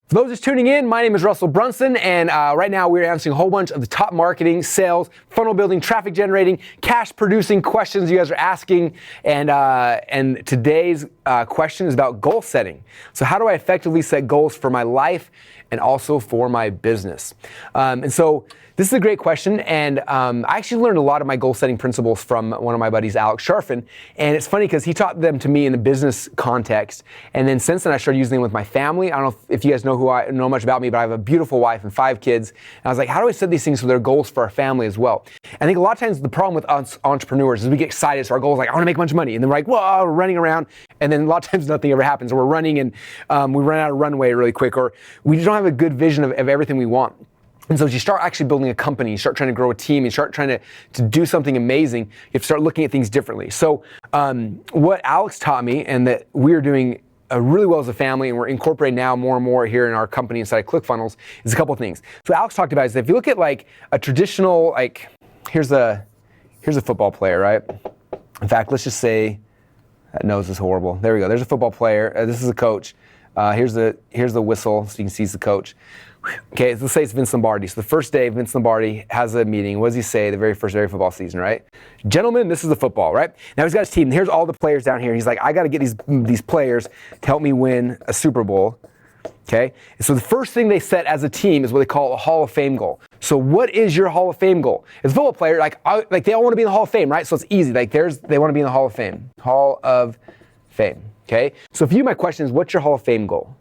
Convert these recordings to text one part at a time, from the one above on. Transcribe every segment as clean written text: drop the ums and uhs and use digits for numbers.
For those just tuning in, my name is Russell Brunson, and right now we're answering a whole bunch of the top marketing, sales, funnel building, traffic generating, cash producing questions you guys are asking. And today's question is about goal setting. So how do I effectively set goals for my life and also for my business? And so this is a great question, and I actually learned a lot of my goal-setting principles from one of my buddies, Alex Sharfin, and it's funny because he taught them to me in a business context, and then since then I started using them with my family. I don't know if you guys know much about me, but I have a beautiful wife and 5 kids, and I was like, how do I set these things so they're goals for our family as well? I think a lot of times the problem with us entrepreneurs is we get excited, so our goal is like, I want to make a bunch of money, and then we're like, whoa, we're running around, and then a lot of times nothing ever happens, or we're running and we run out of runway really quick, or we just don't have a good vision of everything we want. And so as you start actually building a company, you start trying to grow a team, you start trying to do something amazing, you have to start looking at things differently. So what Alex taught me, and that we're doing really well as a family, and we're incorporating now more and more here in our company inside of ClickFunnels, is a couple of things. So Alex talked about is that if you look at like a traditional, like here's a football player, right? In fact, let's just say, that nose is horrible. There we go, there's a football player, this is a coach. Here's the whistle, so you can see he's the coach. Okay, let's say it's Vince Lombardi. So the first day, Vince Lombardi has a meeting. What does he say the very first day of football season, right? Gentlemen, this is the football, right? Now he's got his team. Here's all the players down here. He's like, I got to get these players to help me win a Super Bowl. Okay, and so the first thing they set as a team is what they call a Hall of Fame goal. So what is your Hall of Fame goal? As a football player, like they all want to be in the Hall of Fame, right? So it's easy. Like they want to be in the Hall of Fame. Hall of Fame. Okay, so for you, my question is, what's your Hall of Fame goal?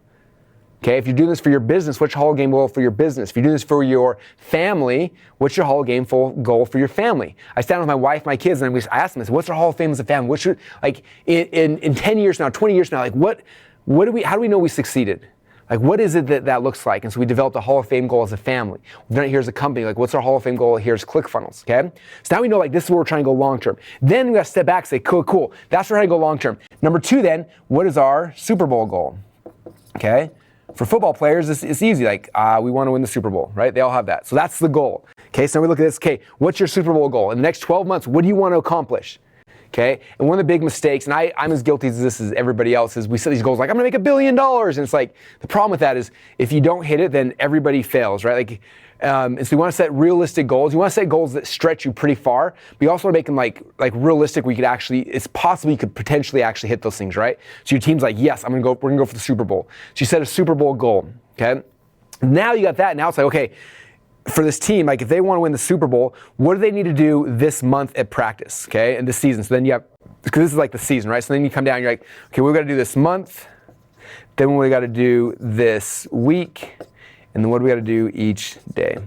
Okay, if you're doing this for your business, what's your Hall of Fame goal for your business? If you're doing this for your family, what's your Hall of Fame goal for your family? I stand with my wife, my kids, and I ask them, I said, what's our Hall of Fame as a family? What should, like, in 10 years now, 20 years now, like, how do we know we succeeded? Like, what is it that looks like? And so we developed a Hall of Fame goal as a family. We've done it here as a company. Like, what's our Hall of Fame goal? Here's ClickFunnels, okay? So now we know, like, this is where we're trying to go long-term. Then we got to step back and say, cool. That's where we're trying to go long-term. Number 2, then, what is our Super Bowl goal? Okay? For football players, it's easy. Like, we want to win the Super Bowl, right? They all have that. So that's the goal. Okay, so now we look at this. Okay, what's your Super Bowl goal? In the next 12 months, what do you want to accomplish? Okay, and one of the big mistakes, and I'm as guilty as this as everybody else, is we set these goals like, I'm going to make $1 billion. And it's like, the problem with that is if you don't hit it, then everybody fails, right? Like, and so you want to set realistic goals. You want to set goals that stretch you pretty far, but you also want to make them like realistic where it's possible you could potentially actually hit those things, right? So your team's like, yes, we're going to go for the Super Bowl. So you set a Super Bowl goal, okay? Now you got that. Now it's like, okay, for this team, like if they want to win the Super Bowl, what do they need to do this month at practice, okay, and this season? So then you have, because this is like the season, right? So then you come down and you're like, okay, we've got to do this month, then we got to do this week, and then what do we got to do each day?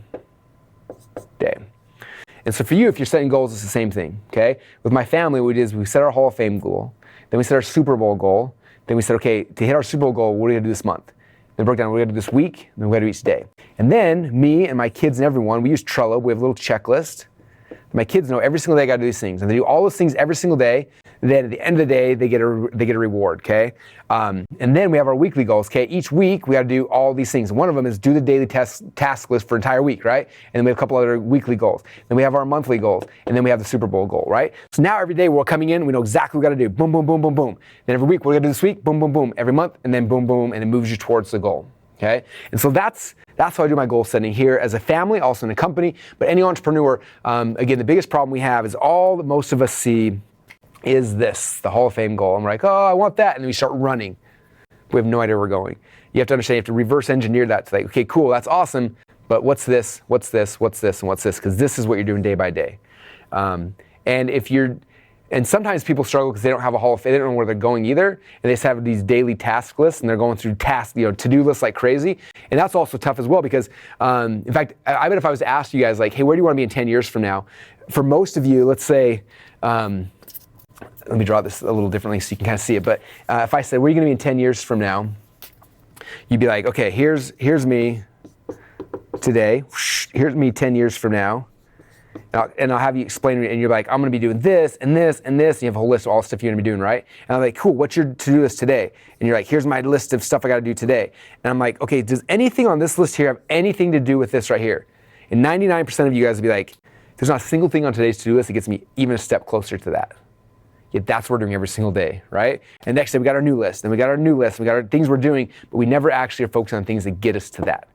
And so for you, if you're setting goals, it's the same thing, okay? With my family, what we did is we set our Hall of Fame goal, then we set our Super Bowl goal, then we said, okay, to hit our Super Bowl goal, what are we going to do this month? Then broke down what we got to do this week, and then we got to do each day. And then me and my kids and everyone, we use Trello. We have a little checklist. My kids know every single day I got to do these things, and they do all those things every single day. Then at the end of the day, they get a reward. Okay, and then we have our weekly goals. Okay, each week we got to do all these things. One of them is do the daily task list for an entire week, right? And then we have a couple other weekly goals. Then we have our monthly goals, and then we have the Super Bowl goal, right? So now every day we're coming in, we know exactly what we got to do. Boom, boom, boom, boom, boom. Then every week we're gonna do this week. Boom, boom, boom. Every month, and then boom, boom, and it moves you towards the goal. Okay, and so that's how I do my goal setting here as a family, also in a company. But any entrepreneur, again, the biggest problem we have is all that most of us see is this, the Hall of Fame goal. I'm like, oh, I want that, and then we start running. We have no idea where we're going. You have to understand, you have to reverse engineer that to like, okay, cool, that's awesome, but what's this, what's this, what's this, and what's this? Because this is what you're doing day by day. And sometimes people struggle because they don't have a Hall of Fame, they don't know where they're going either, and they just have these daily task lists, and they're going through to-do lists like crazy, and that's also tough as well because, in fact, I bet if I was to ask you guys, like, hey, where do you want to be in 10 years from now? For most of you, let's say, let me draw this a little differently so you can kind of see it, but if I said, where are you going to be in 10 years from now? You'd be like, okay, here's me today, here's me 10 years from now. And I'll have you explain it, and you're like, I'm going to be doing this, and this, and this, and you have a whole list of all the stuff you're going to be doing, right? And I'm like, cool, what's your to-do list today? And you're like, here's my list of stuff I got to do today. And I'm like, okay, does anything on this list here have anything to do with this right here? And 99% of you guys would be like, there's not a single thing on today's to-do list that gets me even a step closer to that. Yet that's what we're doing every single day, right? And next day we got our new list, and we got our new list, we got our things we're doing, but we never actually are focused on things that get us to that,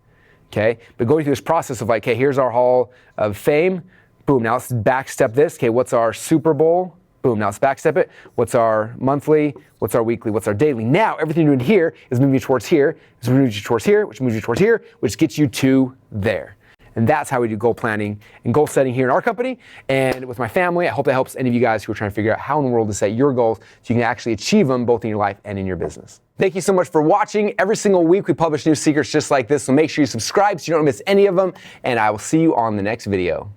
okay? But going through this process of like, okay, here's our Hall of Fame, boom, now let's backstep this. Okay, what's our Super Bowl? Boom, now let's backstep it. What's our monthly? What's our weekly? What's our daily? Now, everything you're doing here is moving you towards here, is moving you towards here, which moves you towards here, which gets you to there. And that's how we do goal planning and goal setting here in our company and with my family. I hope that helps any of you guys who are trying to figure out how in the world to set your goals so you can actually achieve them both in your life and in your business. Thank you so much for watching. Every single week we publish new secrets just like this, so make sure you subscribe so you don't miss any of them, and I will see you on the next video.